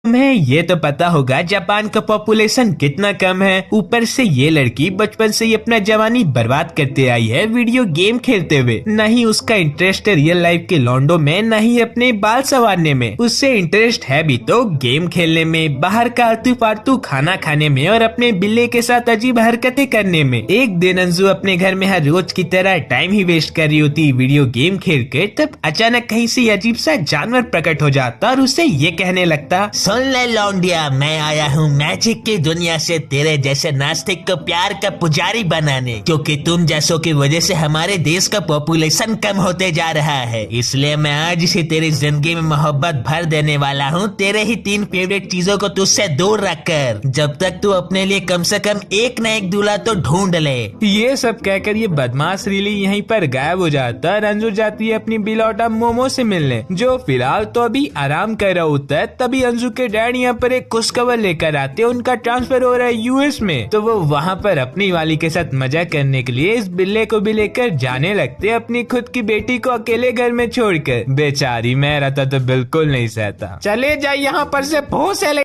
तुम्हें ये तो पता होगा जापान का पॉपुलेशन कितना कम है। ऊपर से ये लड़की बचपन से ही अपना जवानी बर्बाद करते आई है वीडियो गेम खेलते हुए। न ही उसका इंटरेस्ट है रियल लाइफ के लॉन्डो में, न ही अपने बाल संवारने में। उससे इंटरेस्ट है भी तो गेम खेलने में, बाहर का आलतू फालतू खाना खाने में और अपने बिल्ले के साथ अजीब हरकतें करने में। एक दिन अंजू अपने घर में हर रोज की तरह टाइम ही वेस्ट कर रही होती वीडियो गेम खेल कर, तब अचानक कहीं से अजीब सा जानवर प्रकट हो जाता और उससे ये कहने लगता, सुन ले लौंडिया, मैं आया हूँ मैजिक की दुनिया से तेरे जैसे नास्तिक को प्यार का पुजारी बनाने, क्योंकि तुम जैसों की वजह से हमारे देश का पॉपुलेशन कम होते जा रहा है। इसलिए मैं आज से तेरी जिंदगी में मोहब्बत भर देने वाला हूँ, तेरे ही 3 फेवरेट चीजों को तुझसे दूर रखकर, जब तक तू अपने लिए कम से कम एक न एक दूल्हा तो ढूंढ ले। ये सब कहकर ये बदमाश रीली यहीं पर गायब हो जाता है। अंजू जाती है अपनी बिलौटा मोमो से मिलने, जो फिलहाल तो अभी आराम कर रहा होता है। तभी अंजू के डैड यहाँ पर एक खुशखबर लेकर आते हैं, उनका ट्रांसफर हो रहा है यूएस में। तो वो वहाँ पर अपनी वाली के साथ मजा करने के लिए इस बिल्ले को भी लेकर जाने लगते हैं, अपनी खुद की बेटी को अकेले घर में छोड़कर। बेचारी, मैं रहता तो बिल्कुल नहीं सहता। चले जाए यहाँ पर से भूस है।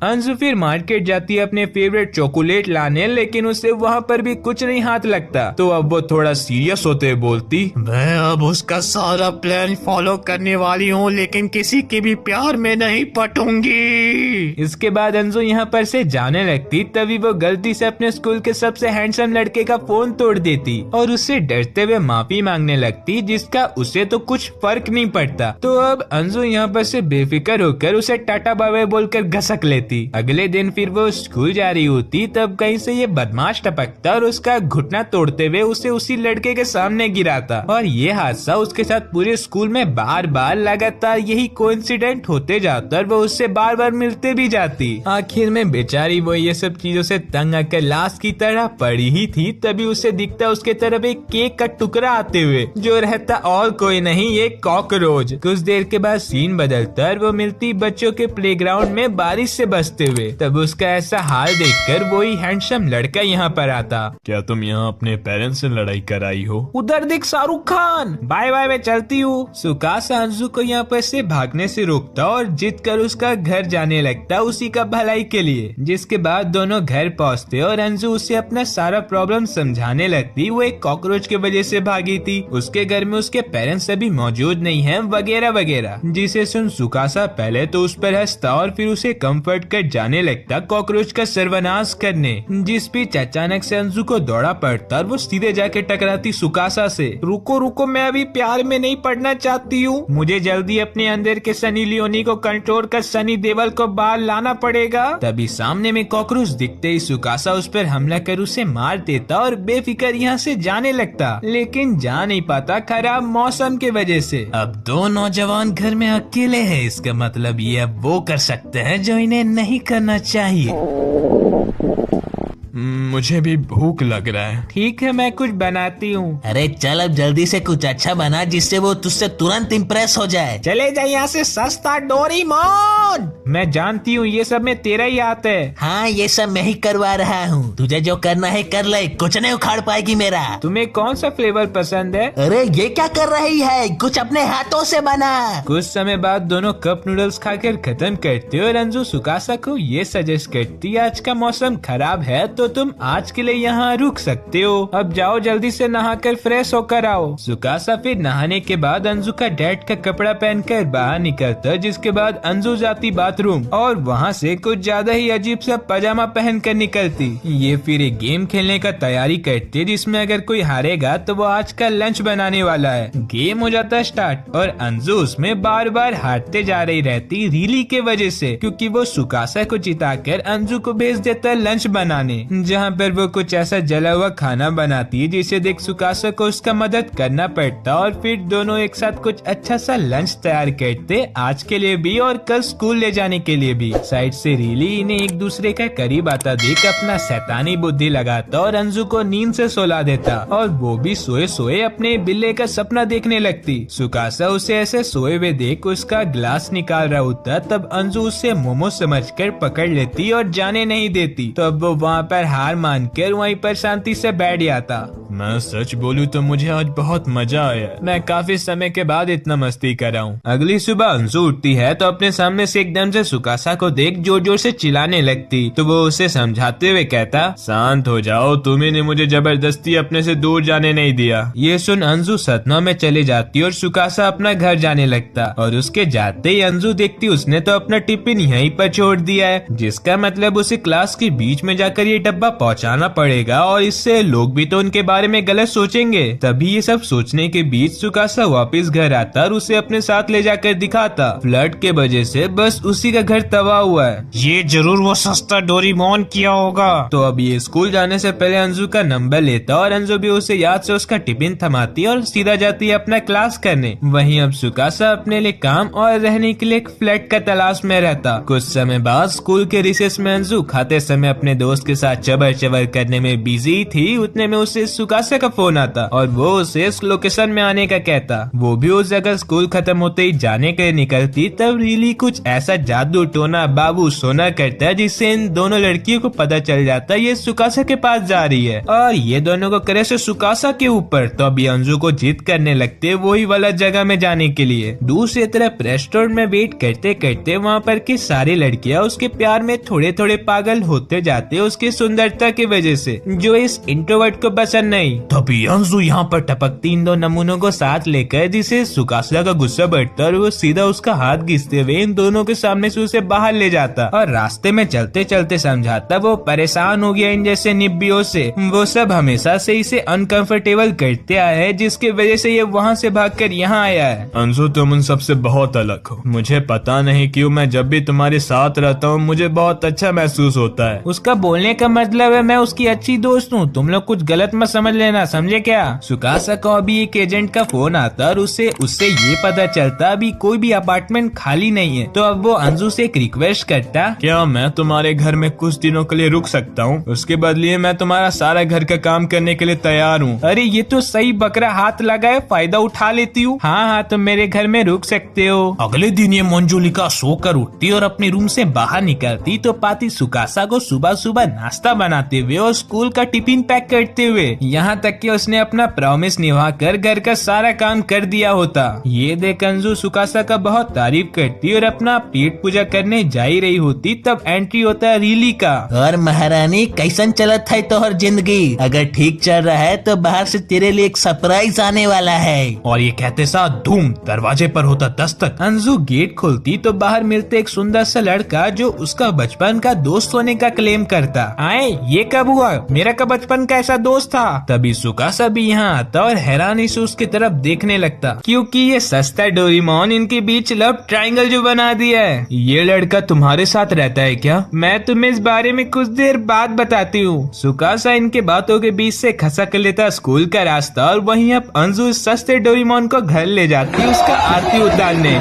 अंजू फिर मार्केट जाती है अपने फेवरेट चॉकलेट लाने, लेकिन उसे वहाँ पर भी कुछ नहीं हाथ लगता। तो अब वो थोड़ा सीरियस होते हुए बोलती, मैं अब उसका सारा प्लान फॉलो करने वाली हूँ, लेकिन किसी के भी प्यार में नहीं पटूंगी। इसके बाद अंजू यहाँ पर से जाने लगती। तभी वो गलती से अपने स्कूल के सबसे हैंडसम लड़के का फोन तोड़ देती और उससे डरते हुए माफी मांगने लगती, जिसका उसे तो कुछ फर्क नहीं पड़ता। तो अब अंजू यहाँ पर से बेफिक्र होकर उसे टाटा बाय बाय बोलकर घसक लेती। अगले दिन फिर वो स्कूल जा रही होती, तब कहीं से ये बदमाश टपकता और उसका घुटना तोड़ते हुए उसे उसी लड़के के सामने गिराता। और ये हादसा उसके साथ पूरे स्कूल में बार बार लगातार यही कोइंसिडेंट होते जाता और वो उससे बार बार मिलते भी जाती। आखिर में बेचारी वो ये सब चीजों से तंग आकर लाश की तरह पड़ी ही थी। तभी उसे दिखता उसके तरफ एक केक का टुकड़ा आते हुए, जो रहता और कोई नहीं, ये कॉकरोच। कुछ देर के बाद सीन बदलता और वो मिलती बच्चों के प्लेग्राउंड में बारिश से बसते हुए। तब उसका ऐसा हाल देखकर वही हैंडसम लड़का यहाँ पर आता। क्या तुम यहाँ अपने पेरेंट्स से लड़ाई कराई हो? उधर दिख शाहरुख खान। बाय बाय, मैं चलती हूँ। सुकासा अंजू को यहाँ पर से भागने से रोकता और जिद कर उसका घर जाने लगता, उसी का भलाई के लिए। जिसके बाद दोनों घर पहुँचते और अंजू उसे अपना सारा प्रॉब्लम समझाने लगती। वो एक कॉकरोच की वजह से भागी थी, उसके घर में उसके पेरेंट्स अभी मौजूद नहीं है, वगैरह वगैरह। जिसे सुन सुकासा पहले तो उस पर हंसता और फिर उसे कम्फर्ट कर जाने लगता कॉकरोच का सर्वनाश करने। जिस बीच अचानक से अंजू को दौड़ा पड़ता और वो सीधे जाके टकराती सुकासा से। रुको रुको, मैं अभी प्यार में नहीं पड़ना चाहती हूँ, मुझे जल्दी अपने अंदर के सनी लियोनी को कंट्रोल कर सनी देओल को बाहर लाना पड़ेगा। तभी सामने में कॉकरोच दिखते ही सुकासा उस पर हमला कर उसे मार देता और बेफिक्र यहाँ से जाने लगता, लेकिन जा नहीं पाता खराब मौसम के वजह से। अब 2 नौजवान घर में अकेले हैं, इसका मतलब ये अब वो कर सकते हैं जो इन्हें नहीं करना चाहिए। मुझे भी भूख लग रहा है। ठीक है, मैं कुछ बनाती हूँ। अरे चल अब जल्दी से कुछ अच्छा बना जिससे वो तुझसे तुरंत इम्प्रेस हो जाए। चले जाए यहाँ से सस्ता डोरेमोन। मैं जानती हूँ ये सब में तेरा ही हाथ है। हाँ, ये सब मैं ही करवा रहा हूँ, तुझे जो करना है कर ले, कुछ नहीं उखाड़ पाएगी मेरा। तुम्हें कौन सा फ्लेवर पसंद है? अरे ये क्या कर रही है, कुछ अपने हाथों से बना। कुछ समय बाद दोनों कप नूडल्स खाकर खत्म करते और अंजू सुकासा को ये सजेस्ट करती, आज का मौसम खराब है तो तुम आज के लिए यहाँ रुक सकते हो, अब जाओ जल्दी से नहाकर फ्रेश होकर आओ। सुकासा फिर नहाने के बाद अंजू का डैड का कपड़ा पहनकर बाहर निकलता, जिसके बाद अंजू जाती बाथरूम और वहाँ से कुछ ज्यादा ही अजीब सा पजामा पहन कर निकलती। ये फिर एक गेम खेलने का तैयारी करती, जिसमें अगर कोई हारेगा तो वो आज का लंच बनाने वाला है। गेम हो जाता स्टार्ट और अंजू उसमें बार बार हारते जा रही रहती रीली के वजह से, क्योंकि वो सुकासा को जिताकर अंजू को भेज देता लंच बनाने, जहाँ पर वो कुछ ऐसा जला हुआ खाना बनाती है जिसे देख सुकासा को उसका मदद करना पड़ता और फिर दोनों एक साथ कुछ अच्छा सा लंच तैयार करते, आज के लिए भी और कल स्कूल ले जाने के लिए भी। साइड से रीली इन्हें एक दूसरे का करीब आता देख अपना शैतानी बुद्धि लगाता और अंजू को नींद से सुला देता और वो भी सोए सोए अपने बिल्ले का सपना देखने लगती। सुकासा उसे ऐसे सोए हुए देख उसका ग्लास निकाल रहा होता, तब अंजू उसे मोमो समझकर पकड़ लेती और जाने नहीं देती। तो अब वो वहाँ पर हार मानकर वहीं पर शांति से बैठ जाता। मैं सच बोलूं तो मुझे आज बहुत मजा आया। मैं काफी समय के बाद इतना मस्ती कर रहा हूँ। अगली सुबह अंजू उठती है तो अपने सामने से एकदम से से सुकासा को देख जोर जोर से चिल्लाने लगती तो वो उसे समझाते हुए कहता, शांत हो जाओ, तुम्ही ने मुझे जबरदस्ती अपने से दूर जाने नहीं दिया। ये सुन अंजू सदमा में चली जाती और सुकासा अपना घर जाने लगता और उसके जाते ही अंजू देखती उसने तो अपना टिफिन यहीं पर छोड़ दिया है, जिसका मतलब उसे क्लास के बीच में जाकर ये डब्बा पहुंचाना पड़ेगा और इससे लोग भी तो उनके बारे में गलत सोचेंगे। तभी ये सब सोचने के बीच सुकासा वापस घर आता और उसे अपने साथ ले जाकर दिखाता। फ्लड के वजह से बस उसी का घर तबाह हुआ है। ये जरूर वो सस्ता डोरेमोन किया होगा। तो अब ये स्कूल जाने से पहले अंजू का नंबर लेता और अंजू भी उसे याद से उसका टिफिन थमाती और सीधा जाती है अपना क्लास करने। वहीं अब सुकासा अपने लिए काम और रहने के लिए एक फ्लैट का तलाश में रहता। कुछ समय बाद स्कूल के रिसेस में अंजू खाते समय अपने दोस्त के साथ चबर चबर करने में बिजी थी। उतने में उसे सुकासा का फोन आता और वो उसे इस लोकेशन में आने का कहता। वो भी उस जगह स्कूल खत्म होते ही जाने के लिए निकलती। तब रियली कुछ ऐसा जादू टोना बाबू सोना करता है जिससे इन दोनों लड़कियों को पता चल जाता है ये सुकासा के पास जा रही है और ये दोनों को करे से सुकासा के ऊपर। तो अभी अंजू को जिद करने लगते वही वाला जगह में जाने के लिए। दूसरी तरफ रेस्टोरेंट में वेट करते करते वहाँ पर की सारी लड़कियाँ उसके प्यार में थोड़े थोड़े पागल होते जाते उसकी सुंदरता की वजह से, जो इस इंट्रोवर्ट को पसंद नहीं। तभी अंजू यहाँ पर टपकती इन दो नमूनों को साथ लेकर, जिसे सुकासा का गुस्सा बढ़ता और वो सीधा उसका हाथ घिसते हुए इन दोनों के सामने से उसे बाहर ले जाता और रास्ते में चलते चलते समझाता वो परेशान हो गया इन जैसे निब्बियों से। वो सब हमेशा से इसे अनकंफर्टेबल करते आए हैं, जिसकी वजह से ये वहाँ से भागकर यहाँ आया है। अंशु, तुम उन सबसे बहुत अलग हो। मुझे पता नहीं क्यों मैं जब भी तुम्हारे साथ रहता हूँ मुझे बहुत अच्छा महसूस होता है। उसका बोलने का मतलब है मैं उसकी अच्छी दोस्त हूँ, तुम लोग कुछ गलत मत समझ लेना, समझे क्या। सुकासा को अभी एक एजेंट का फोन आता और उससे ये पता चलता अभी कोई भी अपार्टमेंट खाली नहीं है। तो अब वो अंजू से एक रिक्वेस्ट करता, क्या मैं तुम्हारे घर में कुछ दिनों के लिए रुक सकता हूँ? उसके बदले मैं तुम्हारा सारा घर का काम करने के लिए तैयार हूँ। अरे ये तो सही बकरा हाथ लगाए फायदा उठा लेती हूँ। हाँ, तुम मेरे घर में रुक सकते हो। अगले दिन ये मंजुलिका सोकर उठती और अपने रूम से बाहर निकलती तो पाती सुकासा को सुबह सुबह नाश्ता बनाते हुए और स्कूल का टिफिन पैक करते हुए। यहाँ तक कि उसने अपना प्रॉमिस निभा कर घर का सारा काम कर दिया होता। ये देख अंजू सुकासा का बहुत तारीफ करती और अपना पेट पूजा करने जा ही रही होती। तब एंट्री होता है रीली का। और महारानी, कैसन चलत है तोहर जिंदगी? अगर ठीक चल रहा है तो बाहर से तेरे लिए एक सरप्राइज आने वाला है। और ये कहते साथ धूम दरवाजे पर होता दस्तक। अंजू गेट खोलती तो बाहर मिलते एक सुंदर सा लड़का जो उसका बचपन का दोस्त होने का क्लेम करता। आए, ये कब हुआ? मेरा का बचपन का ऐसा दोस्त था। तभी सुकासा भी यहाँ आता और हैरानी से उसकी तरफ देखने लगता, क्योंकि ये सस्ता डोरेमोन इनके बीच लव ट्रायंगल जो बना दिया है। ये लड़का तुम्हारे साथ रहता है क्या? मैं तुम्हें इस बारे में कुछ देर बाद बताती हूँ। सुकासा इनके बातों के बीच से खसक लेता स्कूल का रास्ता और वहीं अब अंजू सस्ते डोरेमोन को घर ले जाती है उसका आरती उतारने।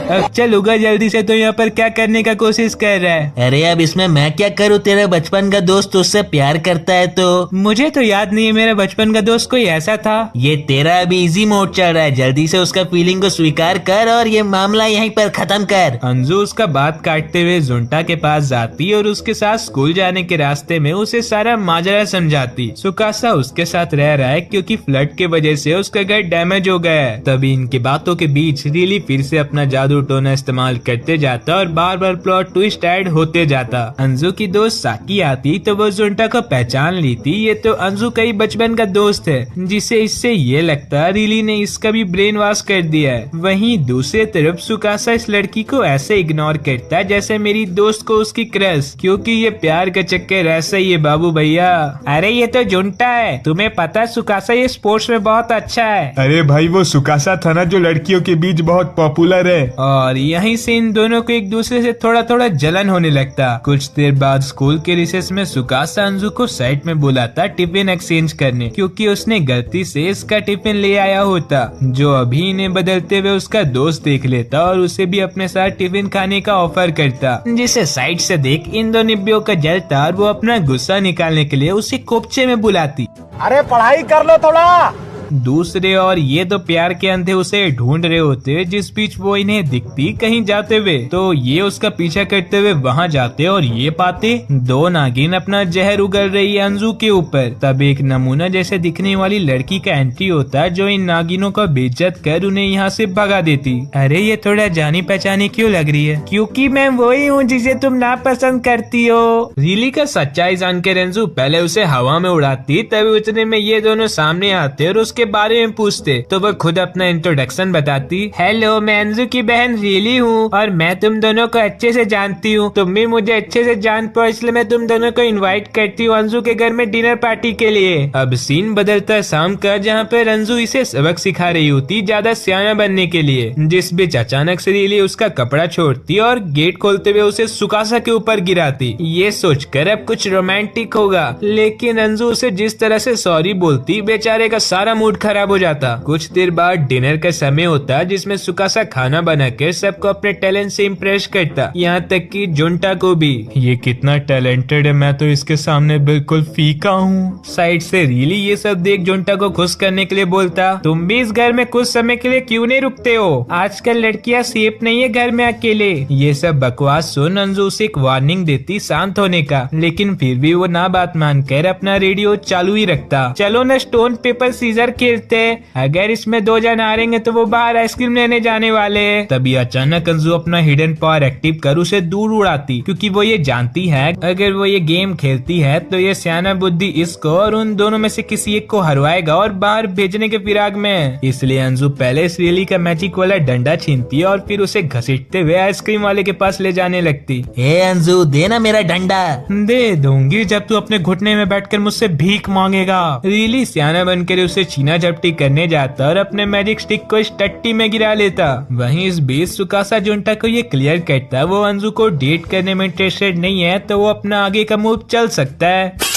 अब चल उगा जल्दी से, तो यहाँ पर क्या करने का कोशिश कर रहा है? अरे अब इसमें मैं क्या करूँ? तेरा बचपन का दोस्त उससे प्यार करता है तो। मुझे तो याद नहीं है मेरा बचपन का दोस्त कोई ऐसा था। ये तेरा अभी इजी मोड चल रहा है, जल्दी से उसका फीलिंग को स्वीकार कर और ये मामला यहीं पर खत्म कर। अंजू उसका बात काटते हुए जुंटा के पास जाती और उसके साथ स्कूल जाने के रास्ते में उसे सारा माजरा समझाती। सुकासा उसके साथ रह रहा है क्योंकि फ्लड के वजह से उसका घर डैमेज हो गया है। तभी इनकी बातों के बीच रीली फिर से अपना जादू टोना इस्तेमाल करते जाता और बार बार प्लॉट ट्विस्ट ऐड होते जाता। अंजू की दोस्त साकी आती तो वो जुंटा को पहचान लेती। ये तो अंजू का ही बचपन का दोस्त है, जिसे इससे ये लगता रीली ने इसका भी ब्रेन वॉश कर दिया है। वहीं दूसरी तरफ सुकासा इस लड़की को ऐसे इग्नोर करता है जैसे मेरी दोस्त को उसकी क्रश, क्योंकि ये प्यार का चक्कर ऐसा ही है बाबू भैया। अरे ये तो जुंटा है, तुम्हें पता है सुकासा ये स्पोर्ट्स में बहुत अच्छा है। अरे भाई, वो सुकासा था ना जो लड़कियों के बीच बहुत पॉपुलर है। और यहीं से इन दोनों को एक दूसरे से थोड़ा थोड़ा जलन होने लगता। कुछ देर बाद स्कूल के रिसेस में सुकासा अंजू को साइड में बुलाता टिफिन एक्सचेंज करने, क्योंकि उसने गलती से इसका टिफिन ले आया होता, जो अभी इन्हें बदलते हुए उसका दोस्त देख लेता और उसे भी अपने साथ टिफिन खाने का ऑफर करता, जिसे साइड से देख इन दो निब्बियों का जलता और वो अपना गुस्सा निकालने के लिए उसे कोपचे में बुलाती। अरे पढ़ाई कर लो थोड़ा, दूसरे और ये तो प्यार के अंधे उसे ढूंढ रहे होते, जिस बीच वो इन्हें दिखती कहीं जाते हुए। तो ये उसका पीछा करते हुए वहाँ जाते और ये पाते दो नागिन अपना जहर उगल रही है अंजू के ऊपर। तब एक नमूना जैसे दिखने वाली लड़की का एंट्री होता है, जो इन नागिनों का बेइज्जत कर उन्हें यहाँ से भगा देती। अरे ये थोड़ा जानी पहचानी क्यों लग रही है? क्योंकि मैं वही हूँ जिसे तुम नापसंद करती हो। रीली का सच्चाई जान के रंजू पहले उसे हवा में उड़ाती, तभी उतने में ये दोनों सामने आते और उसके बारे में पूछते। तो वो खुद अपना इंट्रोडक्शन बताती। हेलो, मैं अंजू की बहन रीली हूँ और मैं तुम दोनों को अच्छे से जानती हूँ। तुम भी मुझे अच्छे से जान पाओ, इसलिए मैं तुम दोनों को इनवाइट करती हूँ अंजू के घर में डिनर पार्टी के लिए। अब सीन बदलता है शाम का, जहाँ पर अंजू इसे सबक सिखा रही होती ज्यादा सियाना बनने के लिए। जिस बीच अचानक से रीली उसका कपड़ा छोड़ती और गेट खोलते हुए उसे सुकासा के ऊपर गिराती, ये सोचकर अब कुछ रोमांटिक होगा। लेकिन अंजू उसे जिस तरह से सॉरी बोलती, बेचारे का सारा मूड खराब हो जाता। कुछ देर बाद डिनर का समय होता, जिसमें सुकासा खाना बनाकर सबको अपने टैलेंट से इम्प्रेस करता, यहाँ तक कि जुंटा को भी। ये कितना टैलेंटेड है, मैं तो इसके सामने बिल्कुल फीका हूँ। साइड से रीली ये सब देख जुंटा को खुश करने के लिए बोलता, तुम भी इस घर में कुछ समय के लिए क्यों नहीं रुकते हो? आजकल लड़कियां सेफ नहीं है घर में अकेले। ये सब बकवास सुन अंजू उसे एक वार्निंग देती शांत होने का, लेकिन फिर भी वो ना बात मानकर अपना रेडियो चालू ही रखता। चलो न स्टोन पेपर सीजर खेलते हैं, अगर इसमें दो जन हारेंगे तो वो बाहर आइसक्रीम लेने जाने वाले हैं। तभी अचानक अंजू अपना हिडन पावर एक्टिव कर उसे दूर उड़ाती, क्योंकि वो ये जानती है अगर वो ये गेम खेलती है तो ये सियाना बुद्धि इसको और उन दोनों में से किसी एक को हरवाएगा और बाहर भेजने के फिराक में। इसलिए अंजू पहले इस रीली का मैजिक वाला डंडा छीनती है और फिर उसे घसीटते हुए आइसक्रीम वाले के पास ले जाने लगती। ए अंजू, देना मेरा डंडा। दे दूंगी जब तू अपने घुटने में बैठकर मुझसे भीख मांगेगा। रीली सियाना बनकर उसे छीना झपटी करने जाता और अपने मैजिक स्टिक को इस टट्टी में गिरा लेता। वहीं इस बीच सुकासा जुंटा को ये क्लियर करता वो अंजू को डेट करने में इंटरेस्टेड नहीं है, तो वो अपना आगे का मूव चल सकता है।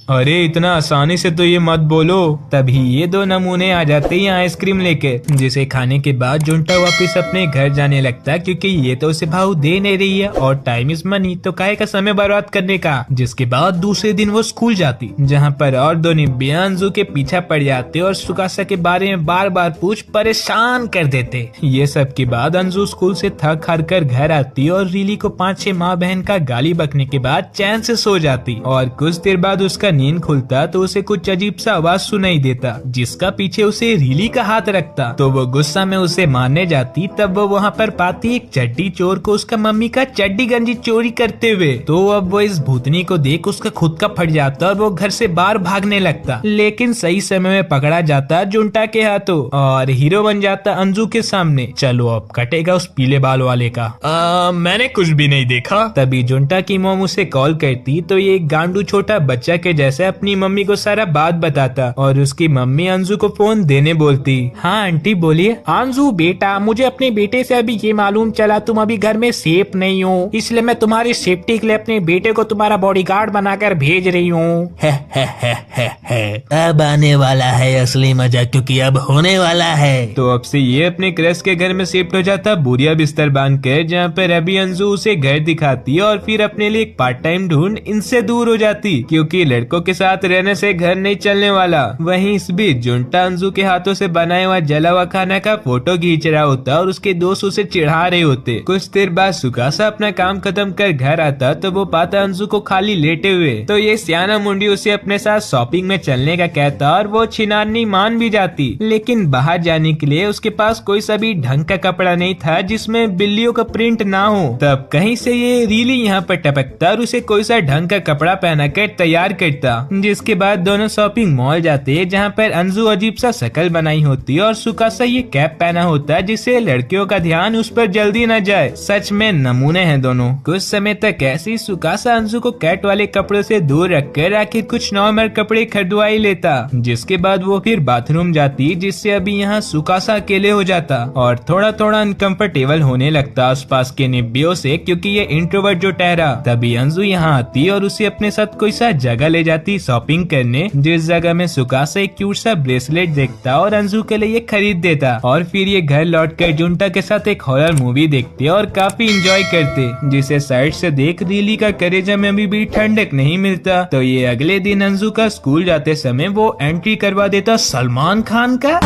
अरे इतना आसानी से तो ये मत बोलो। तभी ये दो नमूने आ जाते हैं आइसक्रीम लेके, जिसे खाने के बाद जुंटा वापस अपने घर जाने लगता है, क्योंकि ये तो उसे भाव दे नहीं रही है और टाइम इज मनी, तो काहे का समय बर्बाद करने का। जिसके बाद दूसरे दिन वो स्कूल जाती, जहाँ पर और दो निब्बियां अंजू के पीछा पड़ जाते और सुकासा के बारे में बार बार पूछ परेशान कर देते। ये सब के बाद अंजू स्कूल से थक हार कर घर आती और रीली को 5-6 माँ बहन का गाली बकने के बाद चैन से सो जाती। और कुछ देर बाद उसका नींद खुलता तो उसे कुछ अजीब सा आवाज सुनाई देता, जिसका पीछे उसे रीली का हाथ रखता। तो वो गुस्सा में उसे मारने जाती, तब वो वहाँ पर पाती एक चड्डी चोर को उसका मम्मी का चड्डी गंजी चोरी करते हुए। तो अब वो इस भूतनी को देख उसका खुद का फट जाता और वो घर से बाहर भागने लगता, लेकिन सही समय में पकड़ा जाता जुंटा के हाथों और हीरो बन जाता अंजू के सामने। चलो अब कटेगा उस पीले बाल वाले का। मैंने कुछ भी नहीं देखा। तभी जुंटा की मॉम उसे कॉल करती, तो ये गांडू छोटा बच्चा के जैसे अपनी मम्मी को सारा बात बताता और उसकी मम्मी अंजू को फोन देने बोलती। हाँ आंटी बोलिए। अंजू बेटा, मुझे अपने बेटे से अभी ये मालूम चला तुम अभी घर में सेफ नहीं हो, इसलिए मैं तुम्हारी सेफ्टी के लिए अपने बेटे को तुम्हारा बॉडीगार्ड बनाकर भेज रही हूँ। अब आने वाला है असली मजा, क्योंकि अब होने वाला है। तो अब से ये अपने क्रश के घर में शिफ्ट हो जाता बोरिया बिस्तर बांध कर, जहाँ पर अभी अंजू उसे घर दिखाती और फिर अपने लिए एक पार्ट टाइम ढूंढ इनसे दूर हो जाती, क्योंकि लड़कों के साथ रहने से घर नहीं चलने वाला। वहीं इस बीच जुंटा अंजू के हाथों से बनाया हुआ जला हुआ खाना का फोटो खींच रहा होता और उसके दोस्त उसे चिढ़ा रहे होते। कुछ देर बाद सुकासा अपना काम खत्म कर घर आता तो वो पाता अंजू को खाली लेटे हुए। तो ये सियाना मुंडी उसे अपने साथ शॉपिंग में चलने का कहता और वो छिनारनी मान भी जाती, लेकिन बाहर जाने के लिए उसके पास कोई सा भी ढंग का कपड़ा नहीं था जिसमें बिल्लियों का प्रिंट ना हो। तब कहीं से ये रीली यहाँ पर टपकता और उसे कोई सा ढंग का कपड़ा पहना कर तैयार करता, जिसके बाद दोनों शॉपिंग मॉल जाते, जहाँ पर अंजू अजीब सा शकल बनाई होती और सुकासा ये कैप पहना होता जिससे लड़कियों का ध्यान उस पर जल्दी न जाए। सच में नमूने हैं दोनों। कुछ समय तक ऐसी सुकासा अंजू को कैट वाले कपड़े से दूर रखकर आखिर कुछ नॉर्मल कपड़े खरीदवाई लेता, जिसके बाद वो फिर बाथरूम जाती, जिससे अभी यहाँ सुकासा अकेले हो जाता और थोड़ा थोड़ा अनकंफर्टेबल होने लगता आसपास के निब्बियों से, क्योंकि ये इंट्रोवर्ट जो ठहरा। तभी अंजू यहाँ आती और उसे अपने साथ कोई सा जगह ले जाती शॉपिंग करने, जिस जगह में सुकासा एक क्यूट सा ब्रेसलेट देखता और अंजू के लिए खरीद देता। और फिर ये घर लौटकर जुंटा के साथ एक हॉरर मूवी देखते और काफी इंजॉय करते, जिसे साइड से देख रीली का कलेजे में अभी भी ठंडक नहीं मिलता। तो ये अगले दिन अंजू का स्कूल जाते समय वो एंट्री करवा देता सलमान खान का।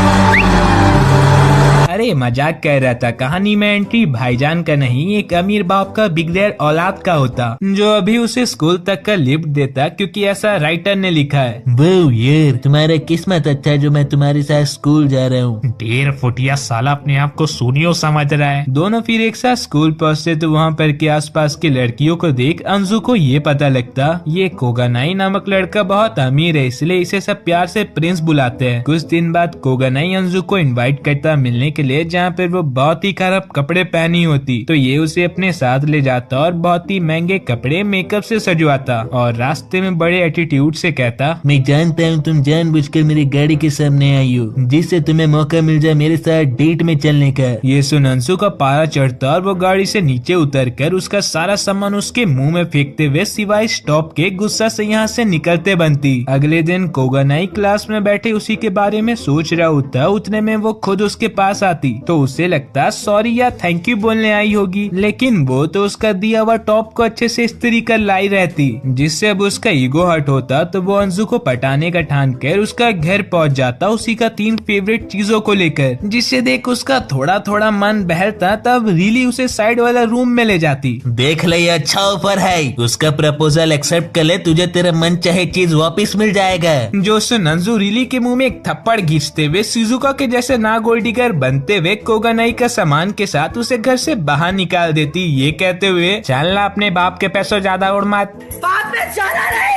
अरे मजाक कर रहा था, कहानी में एंट्री भाईजान का नहीं, एक अमीर बाप का बिगड़ैल औलाद का होता, जो अभी उसे स्कूल तक का लिफ्ट देता, क्योंकि ऐसा राइटर ने लिखा है। वो यार तुम्हारा किस्मत अच्छा जो मैं तुम्हारे साथ स्कूल जा रहा हूँ। 1.5 फुटिया साला अपने आप को सूनियो समझ रहा है। दोनों फिर एक साथ स्कूल पहुँचते तो वहाँ पर के आसपास की लड़कियों को देख अंजू को ये पता लगता ये कोगानाई नामक लड़का बहुत अमीर है, इसलिए इसे सब प्यार से प्रिंस बुलाते हैं। कुछ दिन बाद कोगानाई अंजू को इनवाइट करता मिलने के लिए, जहाँ पर वो बहुत ही खराब कपड़े पहनी होती, तो ये उसे अपने साथ ले जाता और बहुत ही महंगे कपड़े मेकअप से सजवाता और रास्ते में बड़े एटीट्यूड से कहता, मैं जानता हूँ तुम जानबूझकर मेरी गाड़ी के सामने आई हो, जिससे तुम्हें मौका मिल जाए मेरे साथ डेट में चलने का। ये सुन अंशु का पारा चढ़ता और वो गाड़ी से नीचे उतरकर उसका सारा सामान उसके मुंह में फेंकते हुए सिवाय स्टॉप के गुस्सा से यहाँ से निकलते बनती। अगले दिन कोगानाई क्लास में बैठे उसी के बारे में सोच रहा होता, उतने में वो खुद उसके पास आती, तो उसे लगता सॉरी या थैंक यू बोलने आई होगी, लेकिन वो तो उसका दिया हुआ टॉप को अच्छे से इस्त्री कर लाई रहती, जिससे अब उसका ईगो हर्ट होता। तो वो अंजू को पटाने का ठान कर उसका घर पहुंच जाता उसी का 3 फेवरेट चीजों को लेकर, जिससे देख उसका थोड़ा थोड़ा मन बहलता। तब रीली उसे साइड वाला रूम में ले जाती। देख ले ये अच्छा ऑफर है, उसका प्रपोजल एक्सेप्ट कर ले, तुझे तेरा मन चाहे चीज वापस मिल जाएगा। जो सुन अंजू रीली के मुंह में एक थप्पड़ घींचते हुए शिजुका के जैसे ना गोल्डीगर बनते हुए कोगानाई का सामान के साथ उसे घर से बाहर निकाल देती, ये कहते हुए चलना अपने बाप के पैसों ज्यादा उड़ मत। बात में जाना नहीं।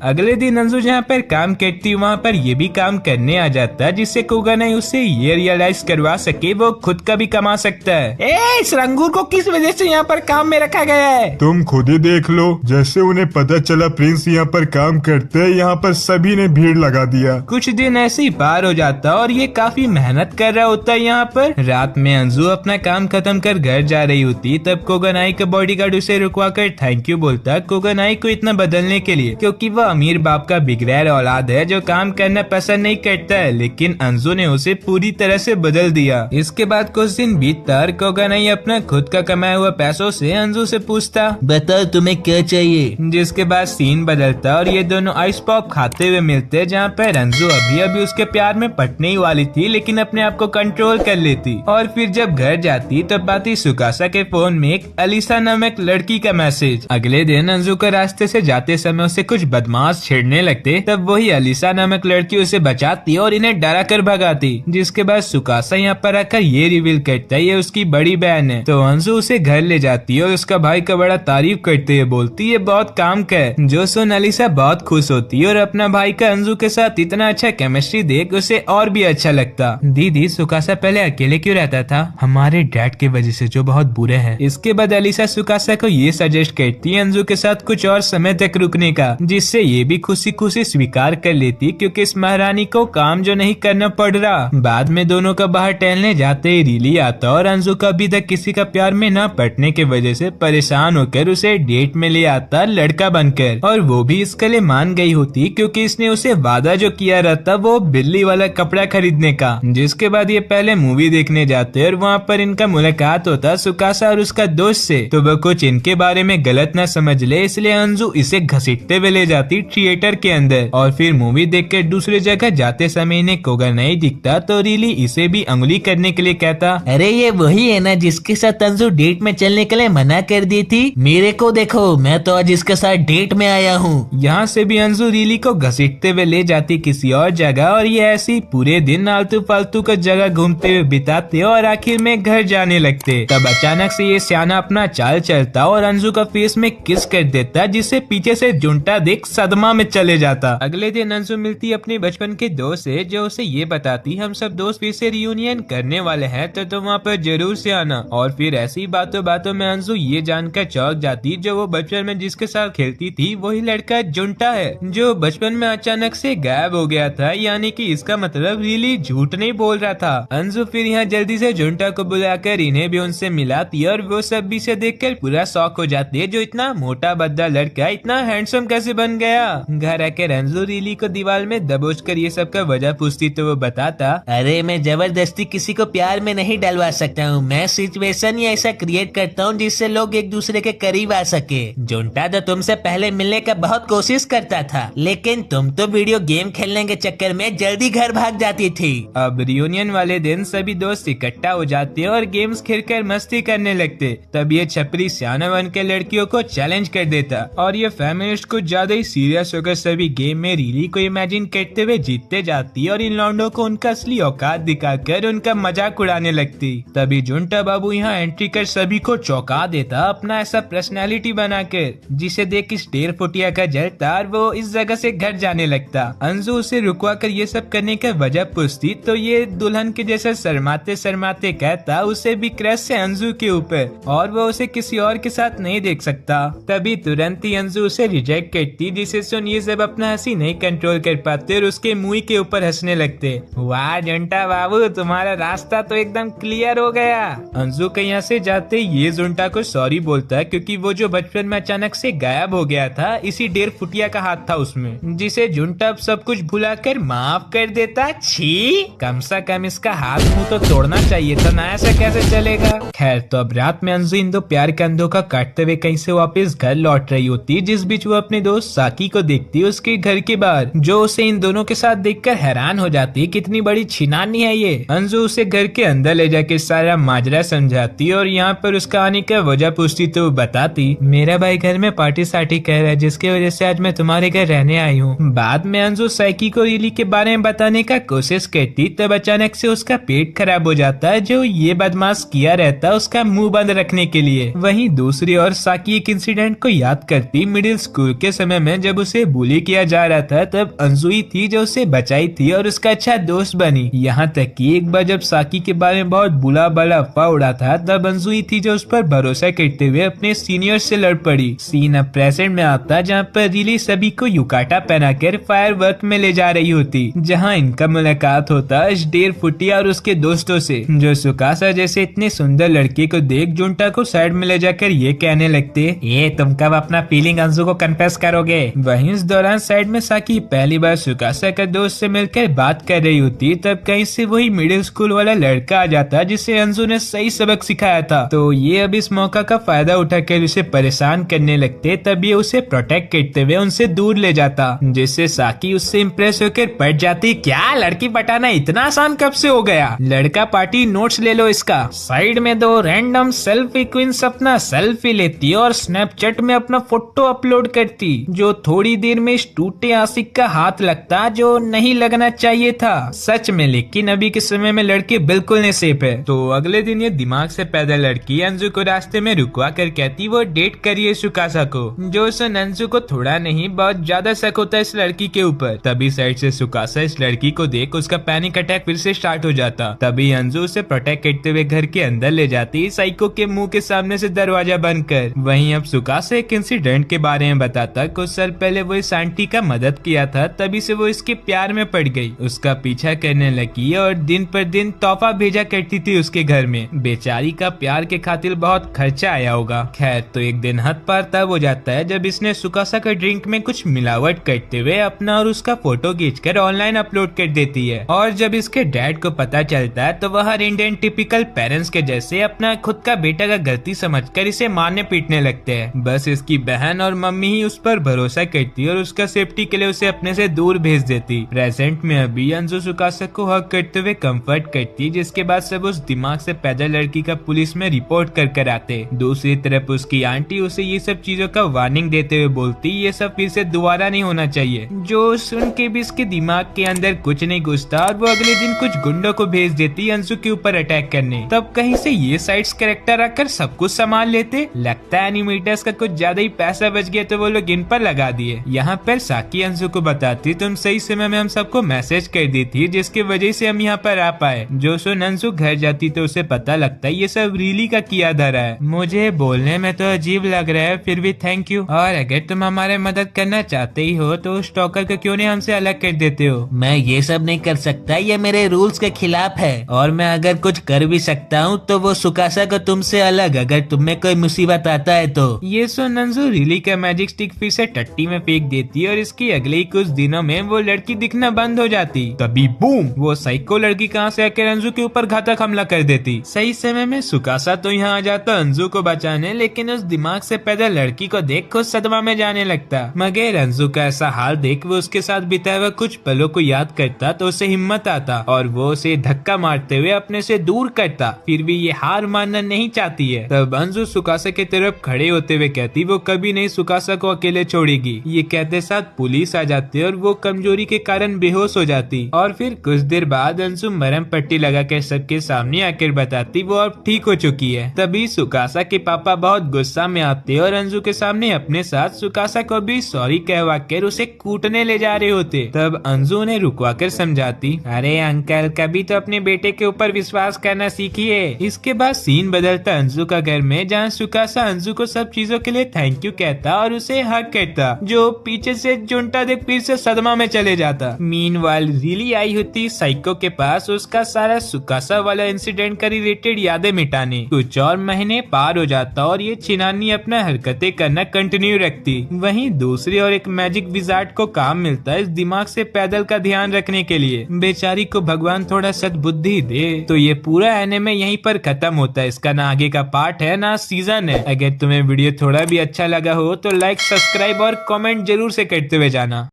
अगले दिन अंजू जहाँ पर काम करती वहाँ पर ये भी काम करने आ जाता, जिससे कोगानाई उसे ये रियलाइज करवा सके वो खुद का भी कमा सकता है। इस रंगूर को किस वजह से यहाँ पर काम में रखा गया है? तुम खुद ही देख लो, जैसे उन्हें पता चला प्रिंस यहाँ पर काम करते हैं, यहाँ पर सभी ने भीड़ लगा दिया। कुछ दिन ऐसे ही पार हो जाता और ये काफी मेहनत कर रहा होता है यहाँ पर। रात में अंजू अपना काम खत्म कर घर जा रही होती, तब कोगानाई का बॉडीगार्ड उसे रुकवा कर थैंक यू बोलता कोगानाई को इतना बदलने के लिए, क्योंकि वो अमीर बाप का बिगड़ैल औलाद है जो काम करना पसंद नहीं करता है, लेकिन अंजू ने उसे पूरी तरह से बदल दिया। इसके बाद कुछ दिन बीतता और कोगानाई अपना खुद का कमाया हुआ पैसों से अंजू से पूछता, बताओ तुम्हें क्या चाहिए। जिसके बाद सीन बदलता और ये दोनों आइस पॉप खाते हुए मिलते, जहाँ पर अंजू अभी अभी उसके प्यार में पटने ही वाली थी, लेकिन अपने आप को कंट्रोल कर लेती। और फिर जब घर जाती तब पाती सुकासा के फोन में एक अलीसा नामक लड़की का मैसेज। अगले दिन अंजू को रास्ते से जाते समय उसे कुछ बदमाश छेड़ने लगते, तब वही अलीसा नामक लड़की उसे बचाती और इन्हें डरा कर भगाती। जिसके बाद सुकासा यहाँ पर आकर ये रिवील करता है ये उसकी बड़ी बहन है। तो अंजू उसे घर ले जाती है और उसका भाई का बड़ा तारीफ करते हुए बोलती है बहुत काम का है। जो सुन अलीसा बहुत खुश होती है और अपना भाई का अंजू के साथ इतना अच्छा केमिस्ट्री देख उसे और भी अच्छा लगता। दीदी सुकासा पहले अकेले क्यों रहता था? हमारे डैड की वजह से जो बहुत बुरे हैं। इसके बाद अलीसा सुकासा को ये सजेस्ट करती है अंजू के साथ कुछ और समय तक रुकने का, जिससे ये भी खुशी खुशी स्वीकार कर लेती, क्योंकि इस महारानी को काम जो नहीं करना पड़ रहा। बाद में दोनों का बाहर टहलने जाते ही रीली आता और अंजू का अभी तक किसी का प्यार में न पड़ने की वजह से परेशान होकर उसे डेट में ले आता लड़का बनकर, और वो भी इसके लिए मान गई होती क्योंकि इसने उसे वादा जो किया रहता वो बिल्ली वाला कपड़ा खरीदने का। जिसके बाद ये पहले मूवी देखने जाते और वहाँ पर इनका मुलाकात होता सुकासा और उसका दोस्त से। तो वो कुछ इनके बारे में गलत न समझ ले, इसलिए अंजू इसे घसीटते हुए ले जाती थिएटर के अंदर। और फिर मूवी देखकर दूसरी जगह जाते समय इन्हें कोगानाई दिखता तो रीली इसे भी अंगुली करने के लिए कहता, अरे ये वही है ना जिसके साथ अंजू डेट में चलने के लिए मना कर दी थी। मेरे को देखो, मैं तो आज इसके साथ डेट में आया हूँ। यहाँ से भी अंजू रीली को घसीटते हुए ले जाती किसी और जगह, और ये ऐसी पूरे दिन आलतू फालतू का जगह घूमते हुए बिताते और आखिर में घर जाने लगते। तब अचानक से ये सियाना अपना चाल चलता और अंजू का फेस में किस कर देता, जिससे पीछे से जुंटा देख सदमा में चले जाता। अगले दिन अंजू मिलती अपने बचपन के दोस्त से, जो उसे ये बताती हम सब दोस्त फिर से रियूनियन करने वाले हैं, तो तुम वहाँ पर जरूर से आना। और फिर ऐसी बातों बातों में अंजू ये जानकर चौंक जाती जो वो बचपन में जिसके साथ खेलती थी वही लड़का जुंटा है, जो बचपन में अचानक से गायब हो गया था। यानी कि इसका मतलब रियली झूठ नहीं बोल रहा था। अंजू फिर यहाँ जल्दी से जुंटा को बुलाकर इन्हें भी उनसे मिलाती और वो सब भी से देखकर पूरा शौक हो जाती है, जो इतना मोटा बद्दा लड़का इतना हैंडसम कैसे बन गया। गया। घर आके रंजू रीली को दीवार में दबोच कर ये सब का वजह पूछती तो वो बताता, अरे मैं जबरदस्ती किसी को प्यार में नहीं डलवा सकता हूँ। मैं सिचुएशन ही ऐसा क्रिएट करता हूँ जिससे लोग एक दूसरे के करीब आ सके। जुंटा तो तुमसे पहले मिलने का बहुत कोशिश करता था, लेकिन तुम तो वीडियो गेम खेलने के चक्कर में जल्दी घर भाग जाती थी। अब रियूनियन वाले दिन सभी दोस्त इकट्ठा हो जाते और गेम्स खेलकर मस्ती करने लगते। तब ये छपरी सियाना बन के लड़कियों को चैलेंज कर देता और ये फेमिनिस्ट कुछ ज्यादा ही सीरियस होकर सभी गेम में रीली को इमेजिन करते हुए जीतते जाती और इन लौंडों को उनका असली औकात दिखाकर उनका मजाक उड़ाने लगती। तभी जुंटा बाबू यहाँ एंट्री कर सभी को चौंका देता अपना ऐसा पर्सनैलिटी बनाकर, जिसे देख इस ढेर फुटिया का जलता और वो इस जगह से घर जाने लगता। अंजू उसे रुकवा कर ये सब करने का वजह पूछती तो ये दुल्हन के जैसा शर्माते शर्माते कहता उसे भी क्रश है अंजू के ऊपर और वो उसे किसी और के साथ नहीं देख सकता। तभी तुरंत ही अंजू उसे रिजेक्ट करती, जिसे सुन ये सब अपना हंसी नहीं कंट्रोल कर पाते और उसके मुंह के ऊपर हंसने लगते। वाह जुंटा बाबू, तुम्हारा रास्ता तो एकदम क्लियर हो गया। अंजू के यहाँ से जाते ये जुंटा को सॉरी बोलता है क्योंकि वो जो बचपन में अचानक से गायब हो गया था, इसी डेढ़ फुटिया का हाथ था उसमें, जिसे जुंटा सब कुछ भुलाकर माफ कर देता। छी, कम से कम इसका हाथ मुंह तो तोड़ना चाहिए था ना, ऐसा कैसे चलेगा। खैर, तो अब रात में अंजू इन दो प्यार के अंधों का काटते हुए कहीं से वापस घर लौट रही होती, जिस बीच वो अपने दोस्त साकी को देखती उसके घर के बाहर, जो उसे इन दोनों के साथ देखकर हैरान हो जाती। कितनी बड़ी छिनानी है ये। अंजू उसे घर के अंदर ले जाके सारा माजरा समझाती और यहाँ पर उसका आने का वजह पूछती तो बताती, मेरा भाई घर में पार्टी सार्टी कर रहा है जिसकी वजह से आज मैं तुम्हारे घर रहने आई हूँ। बाद में अंजू साकी को रीली के बारे में बताने का कोशिश करती, तब अचानक से उसका पेट खराब हो जाता है, जो ये बदमाश किया रहता उसका मुंह बंद रखने के लिए। वहीं दूसरी ओर साकी एक इंसिडेंट को याद करती, मिडिल स्कूल के समय में जब उसे बुली किया जा रहा था, तब अंजू ही थी जो उसे बचाई थी और उसका अच्छा दोस्त बनी। यहाँ तक कि एक बार जब साकी के बारे में बहुत बुला बला अफवाह उड़ा था, तब अंजू ही थी जो उस पर भरोसा करते हुए अपने सीनियर से लड़ पड़ी। सीन अब प्रेजेंट में आता जहाँ पर रीली सभी को युकाटा पहनाकर फायरवर्क में ले जा रही होती, जहाँ इनका मुलाकात होता इस डेढ़ फुटिया और उसके दोस्तों से, जो सुकासा जैसे इतने सुंदर लड़के को देख जुंटा को साइड में ले जाकर ये कहने लगते, ये तुम कब अपना फीलिंग अंजू को कन्फेस करोगे। वहीं इस दौरान साइड में साकी पहली बार सुकासा का दोस्त से मिलकर बात कर रही होती, तब कहीं से वही मिडिल स्कूल वाला लड़का आ जाता जिसे अंजू ने सही सबक सिखाया था। तो ये अब इस मौका का फायदा उठाकर उसे परेशान करने लगते, तब ये उसे प्रोटेक्ट करते हुए उनसे दूर ले जाता, जिससे साकी उससे इम्प्रेस होकर पड़ जाती। क्या लड़की पटाना इतना आसान कब से हो गया? लड़का पार्टी नोट्स ले लो इसका। साइड में दो रैंडम सेल्फी क्वींस अपना सेल्फी लेती और स्नैपचैट में अपना फोटो अपलोड करती, जो थोड़ी देर में इस टूटे आशिक का हाथ लगता जो नहीं लगना चाहिए था सच में। लेकिन अभी के समय में लड़के बिल्कुल नहीं सेफ है। तो अगले दिन ये दिमाग से पैदा लड़की अंजू को रास्ते में रुकवा कर कहती वो डेट करिए सुकासा को, जो सुन अंजू को थोड़ा नहीं बहुत ज्यादा शक होता है इस लड़की के ऊपर। तभी साइड से सुकासा इस लड़की को देख उसका पैनिक अटैक फिर से स्टार्ट हो जाता। तभी अंजू उसे प्रोटेक्ट करते हुए घर के अंदर ले जाती, साइको के मुंह के सामने से दरवाजा बंद कर। वहीं अब सुकासा एक इंसिडेंट के बारे में बताता, कुछ साल पहले वो इस आंटी का मदद किया था, तभी से वो इसके प्यार में पड़ गई, उसका पीछा करने लगी और दिन पर दिन तोहफा भेजा करती थी उसके घर में। बेचारी का प्यार के खातिर बहुत खर्चा आया होगा। खैर, तो एक दिन हद पार तब हो जाता है जब इसने सुकासा का ड्रिंक में कुछ मिलावट करते हुए अपना और उसका फोटो खींचकर ऑनलाइन अपलोड कर देती है। और जब इसके डैड को पता चलता है तो वह हर इंडियन टिपिकल पेरेंट्स के जैसे अपना खुद का बेटा का गलती समझकर इसे मारने पीटने लगते हैं। बस इसकी बहन और मम्मी ही उस पर भरोसा करती और उसका सेफ्टी के लिए उसे अपने से दूर भेज देती। प्रेजेंट में अभी अंजू सुकासा को हक करते हुए कंफर्ट करती, जिसके बाद सब उस दिमाग से पैदा लड़की का पुलिस में रिपोर्ट कर आते। दूसरी तरफ उसकी आंटी उसे ये सब चीजों का वार्निंग देते हुए बोलती ये सब फिर से दोबारा नहीं होना चाहिए, जो सुन के भी इसके दिमाग के अंदर कुछ नहीं घुसता और वो अगले दिन कुछ गुंडों को भेज देती अंजू के ऊपर अटैक करने। तब कहीं से ये साइड्स कैरेक्टर आकर सब कुछ संभाल लेते। लगता है एनिमेटर्स का कुछ ज्यादा ही पैसा बच गया तो वो लोग इन पर लगा दिए। यहाँ पर साकी अंजू को बताती तुम सही समय में हम सबको मैसेज कर दी थी, जिसकी वजह से हम यहाँ पर आ पाए। जो सुन अंजू घर जाती तो उसे पता लगता है ये सब रीली का किया धरा है। मुझे बोलने में तो अजीब लग रहा है, फिर भी थैंक यू। और अगर तुम हमारे मदद करना चाहते ही हो तो उस स्टॉकर को क्यों नहीं हमसे अलग कर देते हो? मैं ये सब नहीं कर सकता, ये मेरे रूल्स के खिलाफ है। और मैं अगर कुछ कर भी सकता हूँ तो वो सुकासा को तुमसे अलग, अगर तुम में कोई मुसीबत आता है तो। ये सुन अंजू रीली का मैजिक स्टिक फिर से टट्टी पार्टी में फेंक देती है और इसकी अगले ही कुछ दिनों में वो लड़की दिखना बंद हो जाती। तभी बूम, वो साइको लड़की कहां से आकर अंजू के ऊपर घातक हमला कर देती। सही समय में सुकासा तो यहाँ आ जाता अंजू को बचाने, लेकिन उस दिमाग से पैदा लड़की को देख खुद सदमा में जाने लगता। मगर अंजू का ऐसा हाल देख वो उसके साथ बिताए हुए कुछ पलों को याद करता तो उसे हिम्मत आता और वो उसे धक्का मारते हुए अपने से दूर करता। फिर भी ये हार मानना नहीं चाहती है। तब अंजू सुकासा की तरफ खड़े होते हुए कहती वो कभी नहीं सुकासा को अकेले छोड़ेगी। ये कहते साथ पुलिस आ जाती है और वो कमजोरी के कारण बेहोश हो जाती। और फिर कुछ देर बाद अंजू मरहम पट्टी लगाकर सबके सामने आकर बताती वो अब ठीक हो चुकी है। तभी सुकासा के पापा बहुत गुस्सा में आते और अंजू के सामने अपने साथ सुकासा को भी सॉरी कहवा कर उसे कूटने ले जा रहे होते। तब अंजू उन्हें रुकवा कर समझाती, अरे अंकल कभी तो अपने बेटे के ऊपर विश्वास करना सीखिए। इसके बाद सीन बदलता अंजू का घर में, जहाँ सुकासा अंजू को सब चीजों के लिए थैंक यू कहता और उसे हक करता, जो पीछे से जुंटा देख फिर से सदमा में चले जाता। मीनवाइल रिली आई होती साइको के पास उसका सारा सुकासा वाला इंसिडेंट का रिलेटेड यादें मिटाने। कुछ और महीने पार हो जाता और ये चिनानी अपना हरकतें करना कंटिन्यू रखती। वहीं दूसरी और एक मैजिक विजार्ड को काम मिलता इस दिमाग से पैदल का ध्यान रखने के लिए। बेचारी को भगवान थोड़ा सद्बुद्धि दे। तो ये पूरा एनिमे यहीं पर खत्म होता है। इसका ना आगे का पार्ट है ना सीजन है। अगर तुम्हें वीडियो थोड़ा भी अच्छा लगा हो तो लाइक, सब्सक्राइब और कमेंट जरूर से करते हुए जाना।